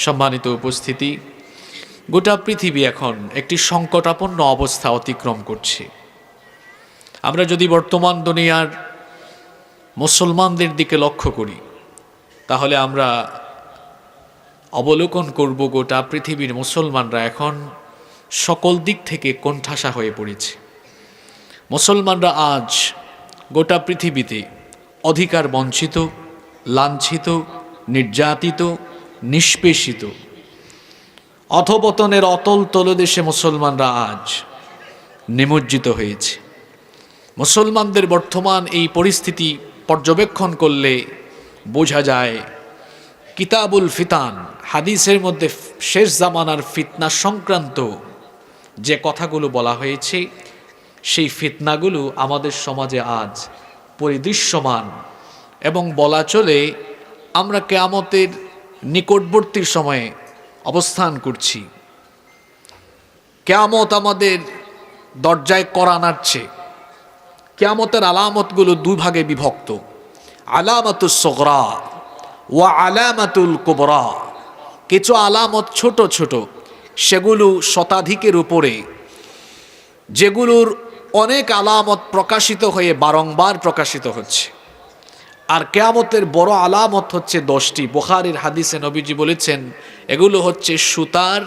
সম্মানিত উপস্থিতি, গোটা পৃথিবী এখন একটি সংকটাপন্ন অবস্থা অতিক্রম করছে। আমরা যদি বর্তমান দুনিয়ার মুসলমানদের দিকে লক্ষ্য করি, তাহলে আমরা অবলোকন করব গোটা পৃথিবীর মুসলমানরা এখন সকল দিক থেকে কোণঠাসা হয়ে পড়েছে। মুসলমানরা আজ গোটা পৃথিবীতে অধিকার বঞ্চিত, লাঞ্ছিত, নির্যাতিত, নিষ্পেষিত, অধঃপতনের অতল তলদেশে মুসলমানরা আজ নিমজ্জিত হয়েছে। মুসলমানদের বর্তমান এই পরিস্থিতি পর্যবেক্ষণ করলে বোঝা যায়, কিতাবুল ফিতান, হাদিসের মধ্যে শেষ জামানার ফিতনা সংক্রান্ত যে কথাগুলো বলা হয়েছে, সেই ফিতনাগুলো আমাদের সমাজে আজ পরিদৃশ্যমান এবং বলা চলে আমরা কিয়ামতের নিকটবর্তী সময়ে অবস্থান করছি। কিয়ামত আমাদের দরজায় কড়া নাড়ছে। কিয়ামতের আলামতগুলো দুই ভাগে বিভক্ত, আলামাতুস সগরা ওয়া আলামাতুল কুবরা। কিছু আলামত ছোট ছোট, সেগুলো শতাধিকের উপরে, যেগুলোর অনেক আলামত প্রকাশিত হয়ে বারংবার প্রকাশিত হচ্ছে। আর কিয়ামতের বড় আলামত হচ্ছে 10টি। বুখারীর হাদিসে নবীজি বলেছেন, এগুলো হচ্ছে সুতার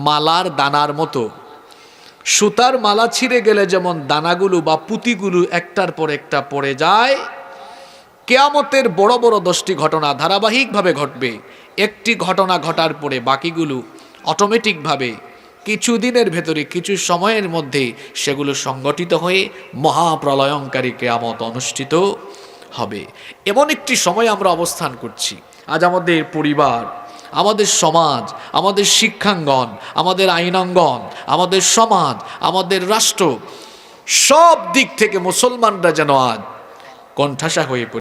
মালার দানার মতো। সুতার মালা ছিঁড়ে গেলে যেমন দানাগুলো বা পুঁতিগুলো একটার পর একটা পড়ে যায়, কিয়ামতের বড় বড় 10টি ঘটনা ধারাবাহিকভাবে ঘটবে। একটি ঘটনা ঘটার পরে বাকিগুলো অটোমেটিকভাবে কিছুদিনের ভেতরে, কিছু সময়ের মধ্যে সেগুলো সংগঠিত হয়ে মহাপ্রলয়ঙ্কারী কিয়ামত অনুষ্ঠিত হবে। এমন একটি সময় আমরা অবস্থান করছি। আজ আমাদের পরিবার, আমাদের সমাজ, আমাদের শিক্ষাঙ্গন, আমাদের আইনাঙ্গন, আমাদের সমাজ, আমাদের রাষ্ট্র, সব দিক থেকে মুসলমানরা যেন আজ কোণঠাসা হয়ে পড়ে।